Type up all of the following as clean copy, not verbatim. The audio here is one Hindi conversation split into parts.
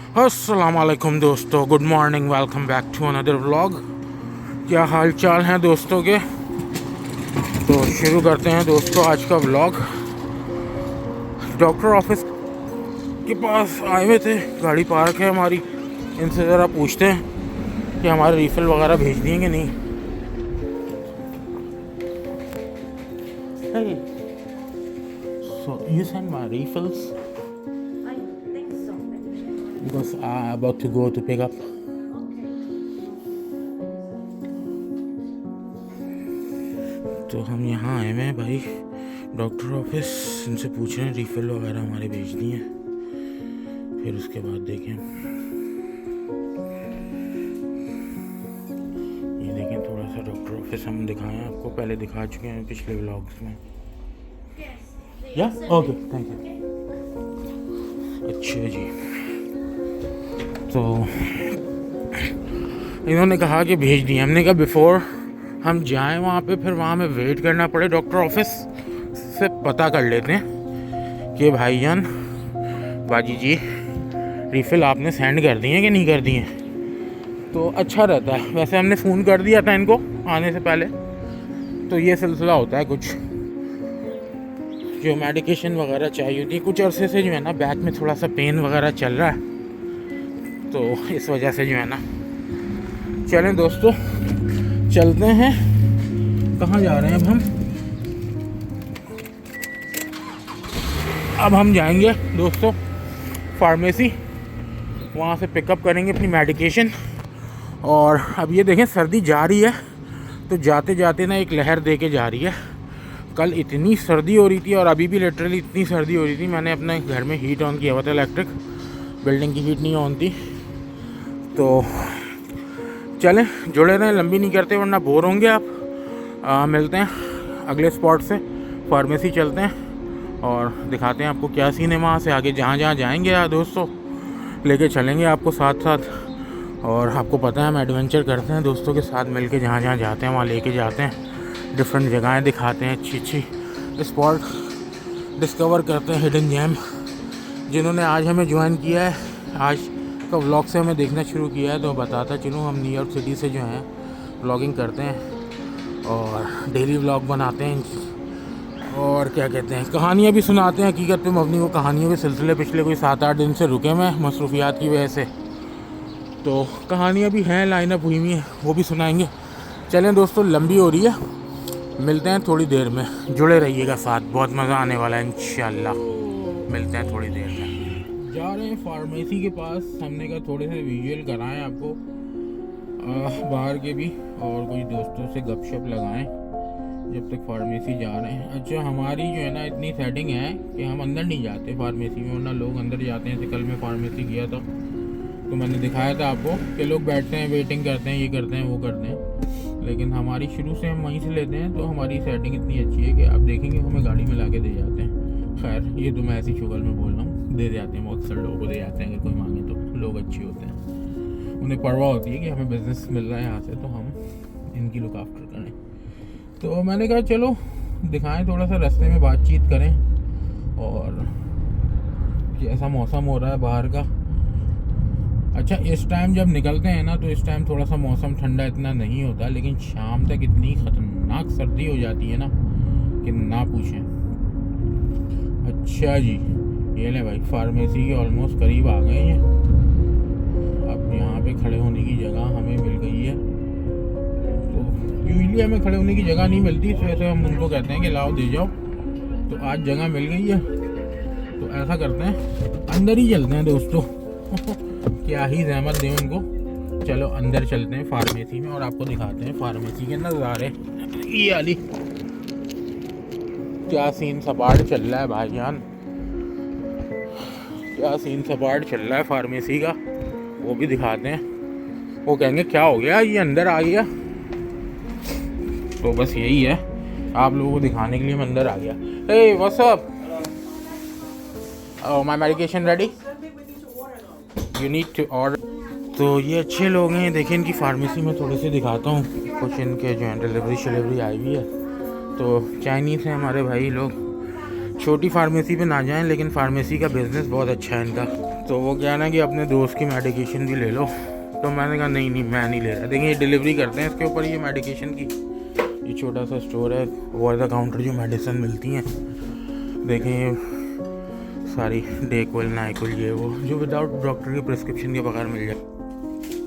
अस्सलामुअलैकुम दोस्तों, good morning, welcome back to another vlog. क्या हाल चाल हैं दोस्तों के। तो शुरू करते हैं दोस्तों आज का व्लॉग। डॉक्टर ऑफिस के पास आए हुए थे, गाड़ी पार्क है हमारी। इनसे ज़रा पूछते हैं कि हमारे रीफ़िल वगैरह भेज दिए कि नहीं। Hey, so you send my refills? I think so. Because I'm about to go to pick up. Okay. तो हम यहाँ आए हुए हैं भाई डॉक्टर ऑफिस। इनसे पूछ रहे हैं रीफ़िल वगैरह हमारे भेज दिए हैं, फिर उसके बाद देखें। ये देखें, थोड़ा सा डॉक्टर ऑफिस हम दिखाएं आपको, पहले दिखा चुके हैं पिछले व्लॉग्स में। या ओके, थैंक यू। अच्छा जी, तो इन्होंने कहा कि भेज दिए। हमने कहा बिफ़ोर हम जाएं वहाँ पे, फिर वहाँ में वेट करना पड़े, डॉक्टर ऑफिस से पता कर लेते हैं कि भाईजान बाजी जी रीफ़िल आपने सेंड कर दी है कि नहीं कर दी है। तो अच्छा रहता है। वैसे हमने फ़ोन कर दिया था इनको आने से पहले। तो ये सिलसिला होता है, कुछ जो मेडिकेशन वगैरह चाहिए होती है, कुछ अरसे से जो है ना बैक में थोड़ा सा पेन वगैरह चल रहा है, तो इस वजह से जो है ना। चलें दोस्तों, चलते हैं। कहाँ जा रहे हैं अब हम जाएंगे दोस्तों फार्मेसी, वहाँ से पिकअप करेंगे अपनी मेडिकेशन। और अब ये देखें, सर्दी जा रही है, तो जाते जाते ना एक लहर दे के जा रही है। कल इतनी सर्दी हो रही थी और अभी भी लिटरली इतनी सर्दी हो रही थी। मैंने अपने घर में हीट ऑन किया हुआ था, इलेक्ट्रिक, बिल्डिंग की हीट नहीं ऑन थी। तो चलें, जुड़े रहें, लंबी नहीं करते वरना बोर होंगे आप। मिलते हैं अगले स्पॉट से, फार्मेसी चलते हैं और दिखाते हैं आपको क्या सीन है वहाँ से आगे। जहाँ जहाँ जाएंगे यार दोस्तों, लेके चलेंगे आपको साथ साथ। और आपको पता है हम एडवेंचर करते हैं दोस्तों के साथ मिल के, जहाँ जहाँ जाते हैं वहाँ लेके जाते हैं, डिफरेंट जगहें दिखाते हैं, अच्छी अच्छी स्पॉट डिस्कवर करते हैं, हिडन जेम। जिन्होंने आज हमें ज्वाइन किया है, आज का व्लॉग से हमें देखना शुरू किया है, तो बताता चलूँ हम न्यूयॉर्क सिटी से जो है व्लॉगिंग करते हैं और डेली व्लॉग बनाते हैं। और क्या कहते हैं, कहानियाँ भी सुनाते हैं। हकीकत पे मबनी वो कहानियों के सिलसिले पिछले कोई 7-8 दिन से रुके हुए हैं मसरूफियात की वजह से। तो कहानियाँ भी हैं, लाइनअप हुई हुई हैं, वो भी सुनाएंगे। चलें दोस्तों, लंबी हो रही है, मिलते हैं थोड़ी देर में। जुड़े रहिएगा साथ, बहुत मज़ा आने वाला है इंशाल्लाह। मिलते हैं थोड़ी देर में। जा रहे हैं फार्मेसी के पास। हमने कहा थोड़े से विजुअल कराएं आपको बाहर के भी, और कुछ दोस्तों से गपशप लगाएं जब तक फार्मेसी जा रहे हैं। अच्छा, हमारी जो है ना इतनी सेटिंग है कि हम अंदर नहीं जाते फार्मेसी में, वरना लोग अंदर जाते हैं। तो कल मैं फार्मेसी गया था तो मैंने दिखाया था आपको कि लोग बैठते हैं, वेटिंग करते हैं, ये करते हैं, वो करते हैं। लेकिन हमारी शुरू से हम वहीं से लेते हैं, तो हमारी सेटिंग इतनी अच्छी है कि आप देखेंगे हमें गाड़ी में ला के दे जाते हैं। खैर, ये तो मैं ऐसी शुगल में बोल रहा हूँ, दे जाते हैं, बहुत सारे लोगों को दे जाते हैं। अगर कोई मांगे तो लोग अच्छे होते हैं, उन्हें परवाह होती है कि हमें बिज़नेस मिल रहा है यहाँ से, तो हम इनकी लुक आफ्टर करें। तो मैंने कहा चलो दिखाएं, थोड़ा सा रास्ते में बातचीत करें। और जैसा मौसम हो रहा है बाहर का, अच्छा इस टाइम जब निकलते हैं ना, तो इस टाइम थोड़ा सा मौसम ठंडा इतना नहीं होता, लेकिन शाम तक इतनी ख़तरनाक सर्दी हो जाती है ना कि ना पूछें। अच्छा जी, ये ले भाई, फार्मेसी के ऑलमोस्ट करीब आ गए हैं। अब यहाँ पे खड़े होने की जगह हमें मिल गई है। तो यूजली हमें खड़े होने की जगह नहीं मिलती, इस वजह से हम उनको कहते हैं कि लाओ दे जाओ। तो आज जगह मिल गई है, तो ऐसा करते हैं अंदर ही चलते हैं दोस्तों। क्या ही जहमत दें उनको। चलो अंदर चलते हैं फार्मेसी में और आपको दिखाते हैं फार्मेसी के नज़ारे। ये वाली क्या सीन सपाट चल रहा है भाईजान, क्या सीन सपाट चल रहा है फार्मेसी का, वो भी दिखाते हैं। वो कहेंगे क्या हो गया, ये अंदर आ गया। तो बस यही है, आप लोगों को दिखाने के लिए मैं अंदर आ गया। Hey what's up, my medication ready, you need to order. तो ये अच्छे लोग हैं, देखें इनकी फार्मेसी में थोड़े से दिखाता हूँ। कुछ इनके जो है डिलीवरी आई हुई है। तो चाइनीज़ हैं हमारे भाई लोग। छोटी फार्मेसी पे ना जाएं, लेकिन फार्मेसी का बिज़नेस बहुत अच्छा है इनका। तो वो क्या है ना कि अपने दोस्त की मेडिकेशन भी ले लो। तो मैंने कहा नहीं मैं नहीं ले रहा। देखिए ये डिलीवरी करते हैं इसके ऊपर ये मेडिकेशन की। ये छोटा सा स्टोर है, ओवर द काउंटर जो मेडिसिन मिलती हैं। देखें ये सारी डेकोल नाइकोल ये वो जो विदाउट डॉक्टर की प्रिस्क्रिप्शन के बगैर मिल जाए।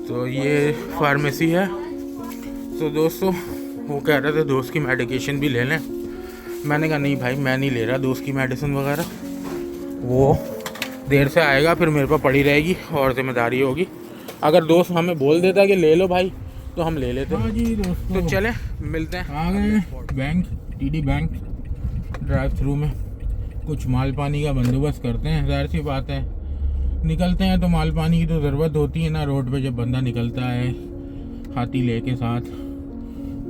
तो ये फार्मेसी है। तो दोस्तों वो कह रहे थे दोस्त की मेडिकेशन भी ले लें। मैंने कहा नहीं भाई मैं नहीं ले रहा दोस्त की मेडिसिन वगैरह, वो देर से आएगा फिर मेरे पर पड़ी रहेगी और ज़िम्मेदारी होगी। अगर दोस्त हमें बोल देता कि ले लो भाई तो हम ले लेते। हाँ जी दोस्तों, तो चलें मिलते हैं। आ गए bank, TD bank drive through में। कुछ माल पानी का बंदोबस्त करते हैं, जाहिर सी बात है निकलते हैं तो माल पानी की तो ज़रूरत होती है ना। रोड पे जब बंदा निकलता है हाथी ले के साथ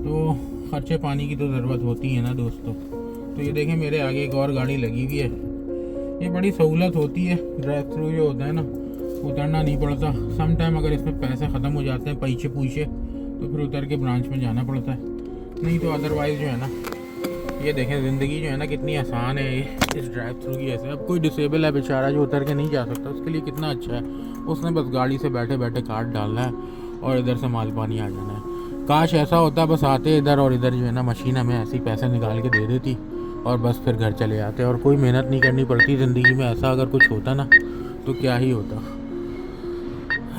तो खर्चे पानी की तो ज़रूरत होती है ना दोस्तों। तो ये देखें मेरे आगे एक और गाड़ी लगी हुई है। ये बड़ी सहूलत होती है, ड्राइव थ्रू जो होता है ना उतरना नहीं पड़ता। सम टाइम अगर इसमें पैसे ख़त्म हो जाते हैं पैसे पूछे तो फिर उतर के ब्रांच में जाना पड़ता है, नहीं तो अदरवाइज़ जो है ना ये देखें ज़िंदगी जो है ना कितनी आसान है इस ड्राइव थ्रू की वजह से। अब कोई डिसेबल है बेचारा जो उतर के नहीं जा सकता, उसके लिए कितना अच्छा है। उसने बस गाड़ी से बैठे बैठे कार्ड डालना है और इधर से माल पानी आ जाना है। काश ऐसा होता बस आते इधर और इधर जो है ना मशीन हमें ऐसे ही पैसे निकाल के दे देती और बस फिर घर चले जाते और कोई मेहनत नहीं करनी पड़ती ज़िंदगी में। ऐसा अगर कुछ होता ना तो क्या ही होता।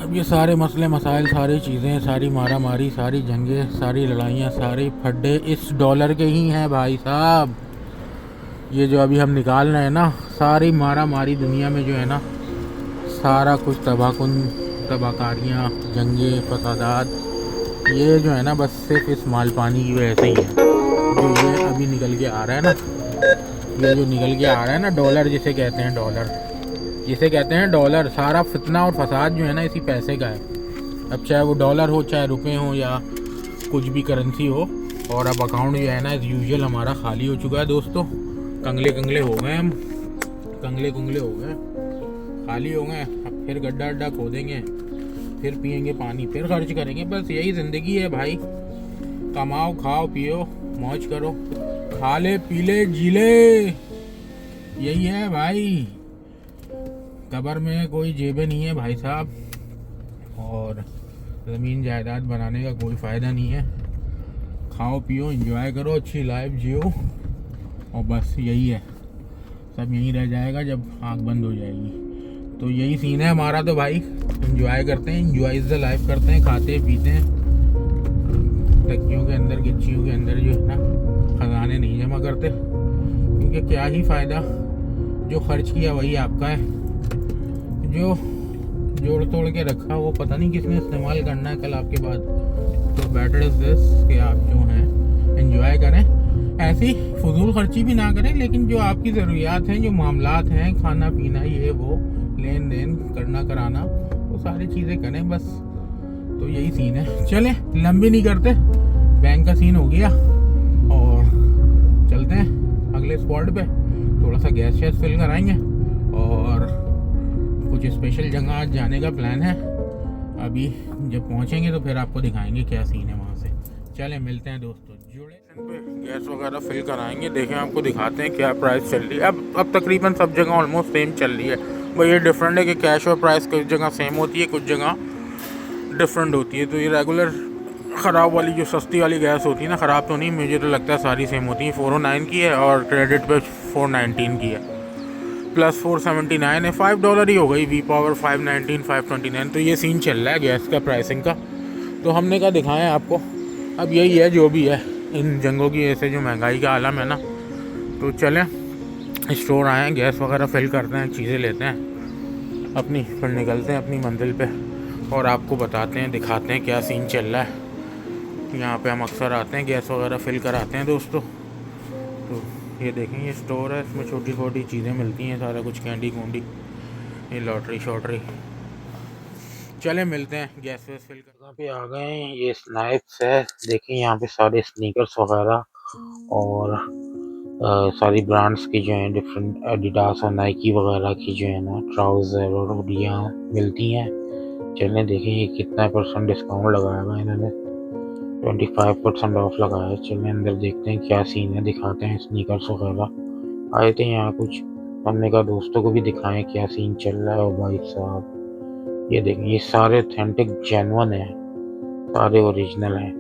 अब ये सारे मसले मसाइल, सारी चीज़ें, सारी मारा मारी, सारी जंगें, सारी लड़ाइयाँ, सारे फड्डे इस डॉलर के ही हैं भाई साहब। ये जो अभी हम निकाल रहे हैं ना सारी मारा मारी दुनिया में जो है ना सारा कुछ तबाहकारियाँ, जंगें, फसादात ये जो है ना बस सिर्फ इस माल पानी की वजह से ही है। जो ये अभी निकल के आ रहा है ना, ये जो निकल के आ रहा है ना डॉलर जिसे कहते हैं, डॉलर, सारा फितना और फसाद जो है ना इसी पैसे का है। अब चाहे वो डॉलर हो चाहे रुपए हो या कुछ भी करेंसी हो। और अब अकाउंट जो है ना एज़ यूजुअल हमारा खाली हो चुका है दोस्तों। कंगले हो गए हम, कंगले हो गए, खाली हो गए। अब फिर गड्ढा अड्डा खोदेंगे, फिर पियेंगे पानी, फिर खर्च करेंगे। बस यही ज़िंदगी है भाई। कमाओ खाओ पियो मौज करो, खा ले पी ले जी ले, यही है भाई। कब्र में कोई जेबें नहीं है भाई साहब और ज़मीन जायदाद बनाने का कोई फ़ायदा नहीं है। खाओ पियो एंजॉय करो, अच्छी लाइफ जियो और बस यही है। सब यहीं रह जाएगा जब आँख बंद हो जाएगी। तो यही सीन है हमारा। तो भाई एंजॉय करते हैं, एंजॉय इज़ द लाइफ करते हैं, खाते पीते हैं। तकियों के अंदर गिच्चियों के अंदर जो है ना खजाने नहीं जमा करते, क्योंकि क्या ही फ़ायदा। जो खर्च किया वही आपका है, जो जोड़ तोड़ के रखा वो पता नहीं किसने इस्तेमाल करना है कल आपके बाद। तो बेटर इज़ दिस कि आप जो हैं एंजॉय करें, ऐसी फजूल खर्ची भी ना करें, लेकिन जो आपकी ज़रूरियात हैं, जो मामलात हैं, खाना पीना ये वो लेन देन करना कराना, वो सारी चीज़ें करें बस। तो यही सीन है। चलें लंबी नहीं करते, बैंक का सीन हो गया और चलते हैं अगले स्पॉट पे। थोड़ा सा गैस शैस फिल कराएंगे और कुछ स्पेशल जगह आज जाने का प्लान है। अभी जब पहुंचेंगे तो फिर आपको दिखाएंगे क्या सीन है वहाँ से। चलें मिलते हैं दोस्तों, जुड़े पे गैस वगैरह फिल कराएंगे। देखें आपको दिखाते हैं क्या प्राइस चल रही है। अब तकरीबन सब जगह ऑलमोस्ट सेम चल रही है। भाई ये डिफरेंट है कि कैश और प्राइस कुछ जगह सेम होती है, कुछ जगह डिफरेंट होती है। तो ये रेगुलर ख़राब वाली जो सस्ती वाली गैस होती है ना, ख़राब तो नहीं, मुझे तो लगता है सारी सेम होती है। 409 की है और क्रेडिट पे 419 की है, प्लस 479 है। $5 ही हो गई, वी पावर 519 529। तो ये सीन चल रहा है गैस का प्राइसिंग का। तो हमने कहा दिखाएं आपको। अब यही है जो भी है इन जंगों की वजह से जो महंगाई का आलम है ना। तो चलें स्टोर आए हैं, गैस वगैरह फिल करते हैं, चीज़ें लेते हैं अपनी, फिर निकलते हैं अपनी मंजिल पे और आपको बताते हैं, दिखाते हैं क्या सीन चल रहा है। यहाँ पे हम अक्सर आते हैं, गैस वगैरह फिल कराते हैं दोस्तों। तो ये देखें ये स्टोर है, इसमें छोटी छोटी चीज़ें मिलती हैं, सारा कुछ कैंडी कूंडी, ये लॉटरी शॉटरी। चले मिलते हैं गैस वैस फिल कर। यहाँ पे आ गए हैं, ये स्नैक्स है, देखिए यहाँ पे सारे स्नीकर्स वगैरह और सारी ब्रांड्स की जो हैं डिफरेंट एडिडास और नाइकी वगैरह की जो है ना ट्राउज़र और हुडियाँ मिलती हैं। चलें देखें ये कितना % डिस्काउंट लगाया हुआ है इन्होंने, 25% ऑफ लगाया है। चलें अंदर देखते हैं क्या सीन है, दिखाते हैं स्नीकर्स वगैरह। आए थे यहाँ कुछ हमने कहा दोस्तों को भी दिखाएं क्या सीन चल रहा है। भाई साहब ये देखें, ये सारे ऑथेंटिक जेन्युइन है, सारे ओरिजिनल हैं।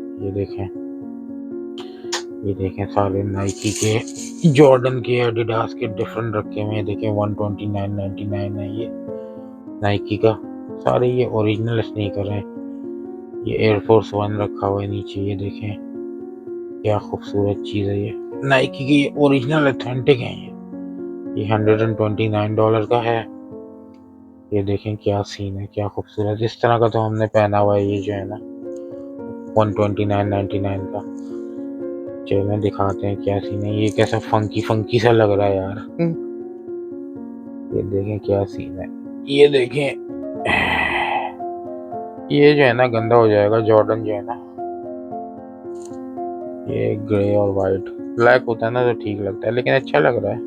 ये देखें सारे नाइकी के, जॉर्डन के, एडिडास के डिफरेंट रखे हुए हैं। देखें 129.99 है ये नाइकी का। सारे ये ओरिजिनल स्नीकर हैं। ये एयरफोर्स 1 रखा हुआ है नीचे। ये देखें क्या खूबसूरत चीज़ है ये नाइकी की, ये ओरिजिनल ऑथेंटिक है। ये $129 का है। ये देखें क्या सीन है, क्या खूबसूरत। इस तरह का तो हमने पहना हुआ है, ये जो है ना 129.99 का। चलो दिखाते हैं क्या सीन है। ये कैसा फंकी सा लग रहा है यार। ये देखें क्या सीन है। ये देखें ये जो है ना गंदा हो जाएगा। जॉर्डन जो है ना, ये ग्रे और वाइट, ब्लैक होता है ना तो ठीक लगता है, लेकिन अच्छा लग रहा है।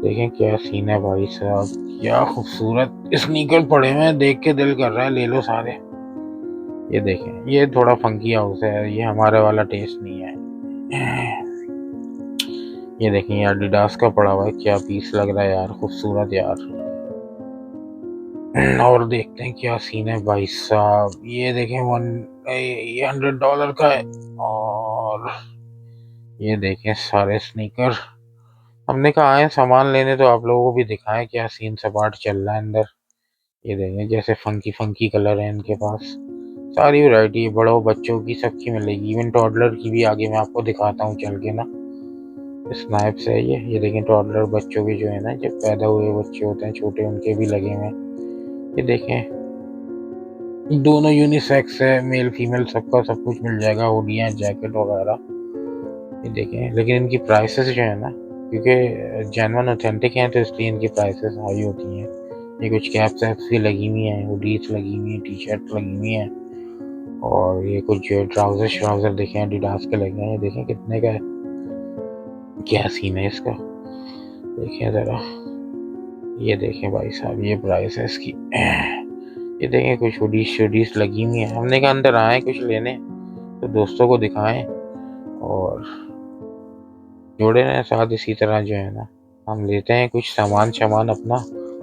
देखें क्या सीन है भाई साहब, क्या खूबसूरत स्नीकर पड़े हुए हैं। देख के दिल कर रहा है ले लो सारे। ये देखें, ये थोड़ा फंकी हाउस है, ये हमारे वाला टेस्ट नहीं है। ये देखें यार एडिडास का पड़ा हुआ है, क्या पीस लग रहा है यार, खूबसूरत यार। और देखते हैं क्या सीन है भाई साहब। ये देखें ये $100 का है। और ये देखें सारे स्नीकर। हमने कहा आए सामान लेने तो आप लोगों को भी दिखाएं क्या सीन सपाट चल रहा है अंदर। ये देखें जैसे फंकी कलर है इनके पास। सारी वैरायटी है, बड़ों बच्चों की सबकी मिलेगी, इवन टॉडलर की भी। आगे मैं आपको दिखाता हूँ चल के ना, स्नैप से है ये देखें टॉडलर बच्चों के जो है ना, जब पैदा हुए बच्चे होते हैं छोटे, उनके भी लगे हुए हैं। ये देखें दोनों यूनिसेक्स है, मेल फीमेल सबका सब कुछ मिल जाएगा, हुडियाँ जैकेट वगैरह। ये देखें, लेकिन इनकी प्राइसेस जो है ना, क्योंकि जेन्युइन ऑथेंटिक हैं तो इसलिए इनकी प्राइसेस हाई होती हैं। ये कुछ कैप्स भी लगी हुई हैं, हुडीज लगी हुई हैं, टी शर्ट लगी हुई हैं, और ये कुछ ट्राउजर देखें एडिडास के लगे हैं। ये देखें कितने का है, क्या सीन है इसका, देखें ज़रा। ये देखें भाई साहब, ये प्राइस है इसकी। ये देखें कुछ हुडीज लगी हुई हैं। हमने कहा अंदर आए कुछ लेने तो दोस्तों को दिखाएं और जोड़े रहें साथ। इसी तरह जो है ना हम लेते हैं कुछ सामान अपना,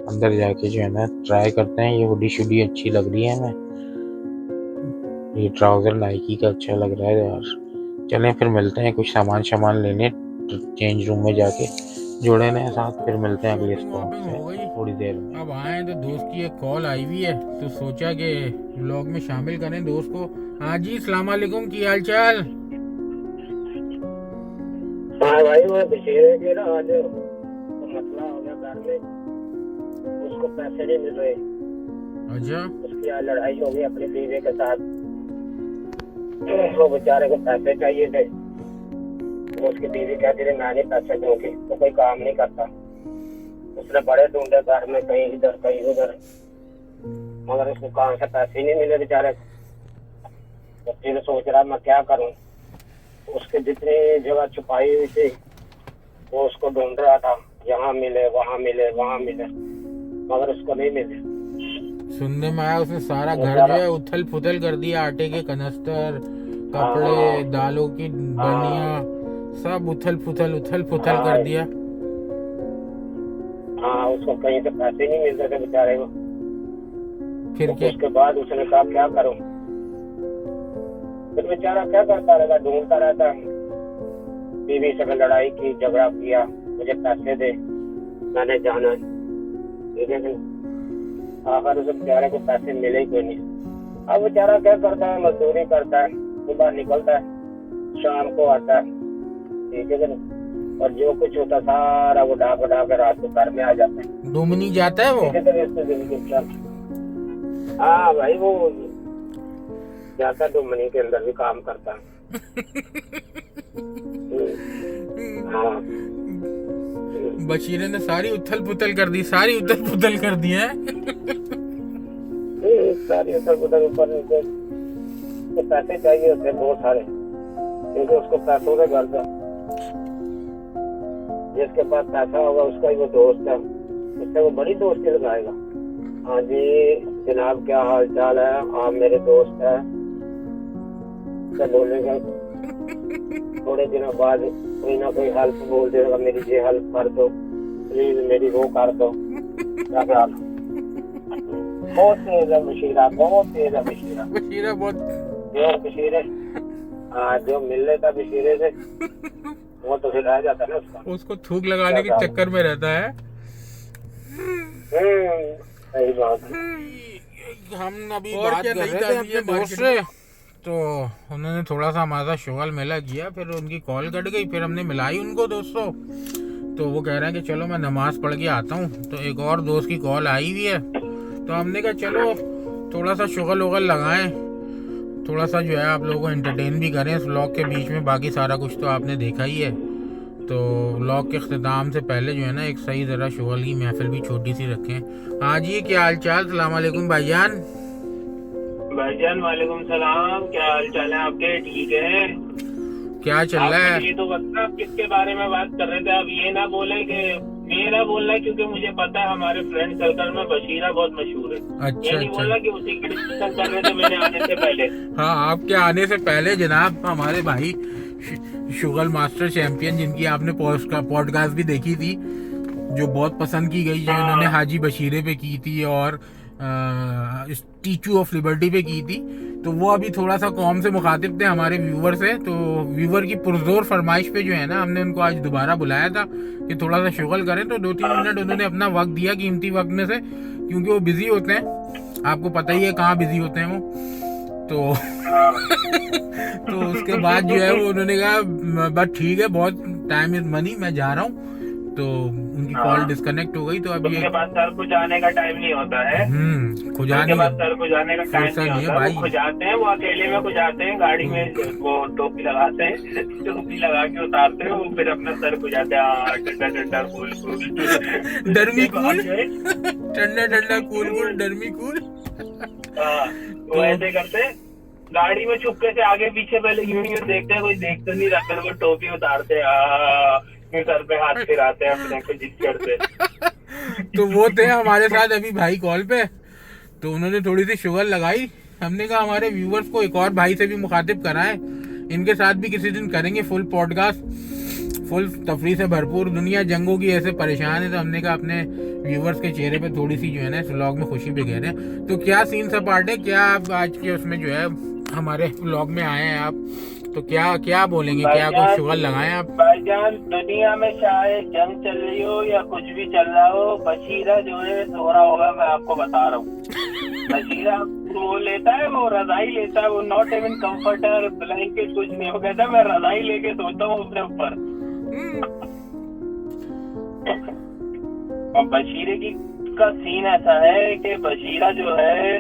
अंदर जाके जो है ना ट्राई करते हैं। ये हुडी अच्छी लग रही है हमें। ये ट्राउज़र नाइकी का अच्छा लग रहा है यार। चलें फिर मिलते हैं कुछ सामान लेने चेंज रूम में जाके। जोड़े रहें साथ, फिर मिलते हैं अगले स्पॉट से थोड़ी देर में। अब आए तो दोस्त की एक कॉल आई हुई है, तो सोचा कि व्लॉग में शामिल करें दोस्त को। हाँ जी, अस्सलाम वालेकुम, की हाल चाल? हाँ भाई, वो बशीर के ना आज मसला हो गया घर में, उसको पैसे नहीं मिल रहे। अच्छा, उसकी आज लड़ाई हो गई अपनी बीवी के साथ। वो बेचारे को पैसे चाहिए थे। उसकी बीवी कहती थी मैं नहीं पैसे दूंगी, तो कोई काम नहीं करता। उसने बड़े ढूंढे घर में, कहीं इधर कहीं उधर, मगर उसको कहाँ से पैसे नहीं मिले बेचारे को। तो फिर सोच रहा मैं क्या करूँ। उसके जितनी जगह छुपाई हुई थी वो उसको ढूंढ रहा था, यहाँ मिले वहाँ मिले वहाँ मिले, मगर उसको नहीं मिले। सुनने में आया उसने सारा घर जो है उथल पुथल कर दिया। आटे के कनस्तर, कपड़े, दालों की बर्नियां, सब उथल पुथल कर दिया। हाँ, उसको कहीं से पैसे नहीं मिल रहे थे बेचारे को। फिर तो उसके बाद उसने कहा क्या करूं। फिर बेचारा क्या करता रहेगा, ढूंढता रहता। बीवी से लड़ाई की, झगड़ा किया, मुझे पैसे दे, मैंने जाना है। लेकिन आखिर उसे बेचारे को पैसे मिले ही कोई नहीं। अब बेचारा क्या करता है, मजदूरी करता है, सुबह निकलता है, शाम को आता है, ठीक है ना। और जो कुछ होता सारा वो ढा के रात को घर में आ जाता है। डुमनी जाता है वो। हाँ भाई, वो जाता डुमनी के अंदर भी काम करता है। हाँ, बशीरे ने सारी उथल पुथल कर दी है। सारी उथल पुथल ऊपर नीचे। तो पैसे चाहिए होते बहुत सारे, क्योंकि उसको पैसों से घर था। जिसके पास पैसा होगा उसका ही वो दोस्त है, उससे वो बड़ी दोस्ती लगाएगा। हाँ जी जनाब, क्या हाल चाल है? आप मेरे दोस्त हैं। क्या बोलेगा, थोड़े दिनों बाद कोई ना कोई हेल्प बोल देगा, मेरी ये हेल्प कर दो। प्लीज मेरी वो कर दो। क्या ख्याल? बहुत तेज है बशीरा, बहुत तेज है बशीरा। बशीरा बहुत जो बशीरे, हाँ जो मिल लेता बशीरे से वो तो फिर रह जाता है ना उसका। उसको थूक लगाने के चक्कर में रहता है। सही बात है। हम अभी और बात क्या कर नहीं रहे था थे अभी अपने ये दोस्त से, तो उन्होंने थोड़ा सा हमारा साथ शुगल मेला किया, फिर उनकी कॉल कट गई, फिर हमने मिलाई उनको दोस्तों। तो वो कह रहे हैं कि चलो मैं नमाज पढ़ के आता हूँ, तो एक और दोस्त की कॉल आई हुई है, तो हमने कहा चलो थोड़ा सा शुगल उगल लगाएं, थोड़ा सा जो है आप लोगों को एंटरटेन भी करें इस व्लॉग के बीच में। बाकी सारा कुछ तो आपने देखा ही है। तो व्लॉग के अख्ताम से पहले जो है ना एक सही ज़रा शुगल की महफिल भी छोटी सी रखें। हाँ जी, क्या हाल चाल? सलाम वालेकुम भाईजान। भाईजान वालेकुम सलाम, क्या हाल चाल है आपके? ठीक है। क्या चल रहा आप है? ये तो बता आप किसके बारे में बात कर रहे थे? अब ये ना बोले कि मेरा बोलना है, क्योंकि मुझे पता है हमारे फ्रेंड सर्कल में बशीरा बहुत मशहूर है। अच्छा ये नहीं अच्छा। बोला कि उसी की डिस्कशन कर रहे थे मेरे आने से पहले। हाँ, आपके आने से पहले जनाब हमारे भाई शुगल मास्टर चैंपियन, जिनकी आपने पॉडकास्ट भी देखी थी, जो बहुत पसंद की गई, जो उन्होंने हाजी बशीरे पे की थी और स्टैचू ऑफ लिबर्टी पे की थी, तो वो अभी थोड़ा सा कौम से मुखातिब थे हमारे व्यूवर से। तो व्यूवर की पुरजोर फरमाइश पे जो है ना हमने उनको आज दोबारा बुलाया था कि थोड़ा सा शुगल करें। तो 2-3 मिनट उन्होंने अपना वक्त दिया, कीमती वक्त में से, क्योंकि वो बिजी होते हैं, आपको पता ही है कहाँ बिजी होते हैं वो। तो तो उसके बाद जो है वो उन्होंने कहा बस ठीक है, बहुत टाइम इज मनी, मैं जा रहा हूँ। तो उनकी कॉल डिस्कनेक्ट हो गई। तो अभी उनके पास सर को जाने का टाइम नहीं होता है। खुजाने उनके पास सर को जाने का टाइम फुर्सत नहीं नहीं है होता। भाई। वो खुजाते हैं, वो अकेले में खुजाते हैं, गाड़ी में वो टोपी लगाते हैं, टोपी लगा के उतारते हैं, वो फिर अपना सर खुजाते हैं। ठंडा ठंडा कूल कूल डरमी कूल, ठंडा ठंडा कूल कूल, डरमी कूल। वो ऐसे करते हैं, गाड़ी में चुपके से आगे पीछे पहले यूं देखते हैं, कोई देख तो नहीं रहा, फिर वो टोपी उतारते हैं, सर पे हाथ फिराते हैं अपने को जिद करते। तो वो थे हमारे साथ अभी भाई कॉल पे, तो उन्होंने थोड़ी सी शुगर लगाई। हमने कहा हमारे व्यूवर्स को एक और भाई से भी मुखातिब कराएं, इनके साथ भी किसी दिन करेंगे फुल पॉडकास्ट, फुल तफरी से भरपूर। दुनिया जंगों की ऐसे परेशान है, तो हमने कहा अपने व्यूवर्स के चेहरे पे थोड़ी सी जो है ना इस व्लॉग में खुशी भी कह रहे हैं। तो क्या सीन सपाट है, क्या आप आज के उसमें जो है हमारे व्लॉग में आए हैं आप, तो क्या क्या बोलेंगे, क्या कुछ शुगर लगाएं आप? भाईजान, दुनिया में चाहे जंग चल रही हो या कुछ भी चल रहा हो, बशीरा जो है सो रहा होगा, मैं आपको बता रहा हूँ। बशीरा वो लेता है, वो रजाई लेता है, वो नॉट इवन कंफर्टर ब्लैंकेट कुछ नहीं, वो कहता है मैं रजाई लेके सोता हूँ अपने ऊपर। और बशीरे की का सीन ऐसा है कि बशीरा जो है,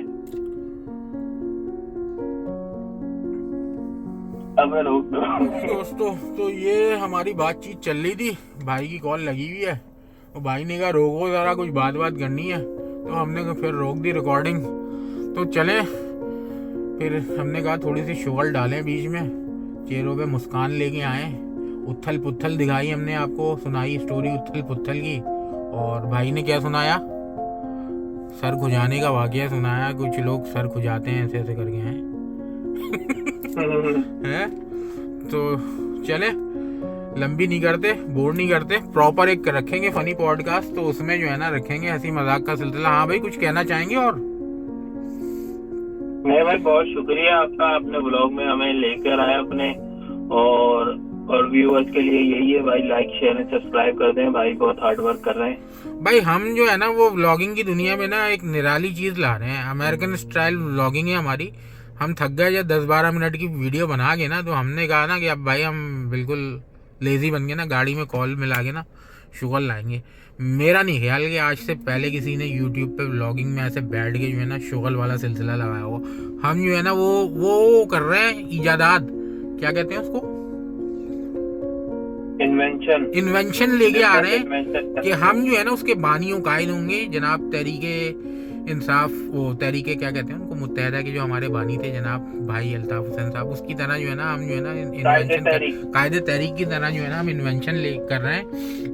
अब रोक दो दोस्तों, तो ये हमारी बातचीत चल रही थी, भाई की कॉल लगी हुई है, और भाई ने कहा रोको ज़रा, कुछ बात करनी है, तो हमने फिर रोक दी रिकॉर्डिंग। तो चलें, फिर हमने कहा थोड़ी सी शुगर डालें बीच में, चेहरों पे मुस्कान लेके आए, उथल पुथल दिखाई हमने आपको, सुनाई स्टोरी उथल पुथल की। और भाई ने क्या सुनाया, सर खुजाने का वाकया सुनाया, कुछ लोग सर खुजाते हैं ऐसे ऐसे करके हैं है। तो चले, लंबी नहीं करते, बोर नहीं करते, प्रॉपर एक रखेंगे फनी पॉडकास्ट, तो उसमें जो है ना रखेंगे हंसी मजाक का सिलसिला। हाँ भाई, कुछ कहना चाहेंगे? और नहीं भाई, बहुत शुक्रिया आपका, अपने ब्लॉग में हमें लेकर आए अपने, और व्यूअर्स के लिए यही है भाई, लाइक शेयर एंड सब्सक्राइब कर दें भाई, बहुत हार्ड वर्क कर रहे हैं भाई। हम जो है ना वो व्लॉगिंग की दुनिया में ना एक निराली चीज ला रहे हैं, अमेरिकन स्टाइल व्लॉगिंग है हमारी। हम थक गए जब 10-12 मिनट की वीडियो बना के ना, तो हमने कहा ना कि अब भाई हम बिल्कुल लेजी बन गए ना, गाड़ी में कॉल मिला के ना शुगर लाएंगे। मेरा नहीं ख्याल कि आज से पहले किसी ने यूट्यूब पे व्लॉगिंग में ऐसे बैठ के जो है ना शुगर वाला सिलसिला लगाया हो। हम जो है ना वो कर रहे हैं इजादात, क्या कहते हैं उसको, इन्वेंशन लेके आ रहे हैं कि हम जो है ना उसके बानियों कायल होंगे। जनाब तहरीके इंसाफ, वो तहरीके क्या कहते हैं उनको, मुत्तहदा के जो हमारे बानी थे जनाब भाई अल्ताफ हुसैन साहब, उसकी तरह जो है ना हम जो है ना इन्वेंशन, कायदे तहरीक की तरह जो है ना हम इन्वेंशन ले कर रहे हैं,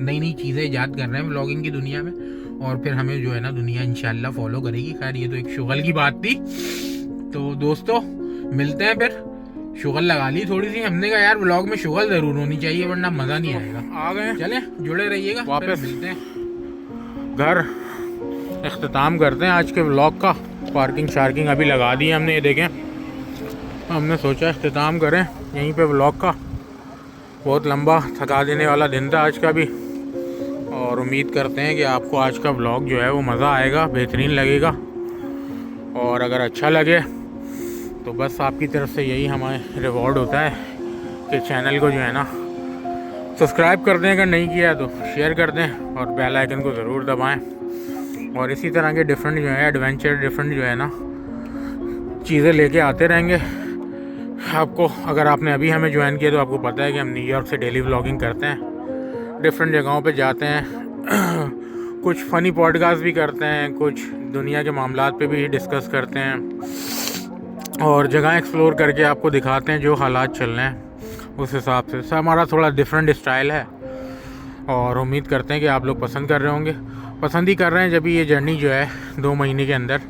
नई नई चीज़ें ईजाद कर रहे हैं व्लॉगिंग की दुनिया में, और फिर हमें जो है ना दुनिया इंशाल्लाह फॉलो करेगी। खैर ये तो एक शुगल की बात थी। तो दोस्तों मिलते हैं फिर, शुगर लगा ली थोड़ी सी, हमने कहा यार व्लॉग में शुगर जरूर होनी चाहिए वरना मजा नहीं आएगा। आ गए, चले जुड़े रहिएगा, वापस मिलते हैं। घर इख्तिताम करते हैं आज के व्लॉग का। पार्किंग शार्किंग अभी लगा दी है हमने, ये देखें। हमने सोचा इख्तिताम करें यहीं पे व्लॉग का। बहुत लंबा थका देने वाला दिन था आज का भी, और उम्मीद करते हैं कि आपको आज का व्लॉग जो है वो मज़ा आएगा, बेहतरीन लगेगा। और अगर अच्छा लगे तो बस आपकी तरफ से यही हमारे रिवॉर्ड होता है कि चैनल को जो है ना सब्सक्राइब कर दें, अगर नहीं किया तो शेयर कर दें और बेल आइकन को ज़रूर दबाएं। और इसी तरह के डिफरेंट जो है एडवेंचर, डिफरेंट जो है ना चीज़ें लेके आते रहेंगे आपको। अगर आपने अभी हमें ज्वाइन किया तो आपको पता है कि हम न्यूयॉर्क से डेली व्लॉगिंग करते हैं, डिफरेंट जगहों पे जाते हैं, कुछ फ़नी पॉडकास्ट भी करते हैं, कुछ दुनिया के मामलात पे भी डिस्कस करते हैं और जगह एक्सप्लोर करके आपको दिखाते हैं जो हालात चल रहे हैं उस हिसाब से। सब हमारा थोड़ा डिफरेंट स्टाइल है और उम्मीद करते हैं कि आप लोग पसंद कर रहे होंगे। पसंद ही कर रहे हैं जब ये जर्नी जो है 2 महीने के अंदर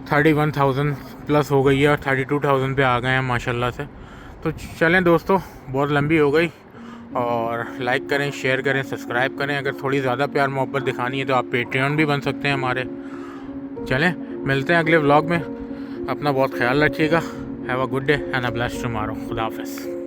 31,000 प्लस हो गई है और 32,000 पे आ गए हैं माशाल्लाह से। तो चलें दोस्तों, बहुत लंबी हो गई, और लाइक करें, शेयर करें, सब्सक्राइब करें। अगर थोड़ी ज़्यादा प्यार मोहब्बत दिखानी है तो आप पेट्रियन भी बन सकते हैं हमारे। चलें, मिलते हैं अगले व्लॉग में। अपना बहुत ख्याल रखिएगा। Have a good day and a blessed tomorrow. खुदा हाफिज़।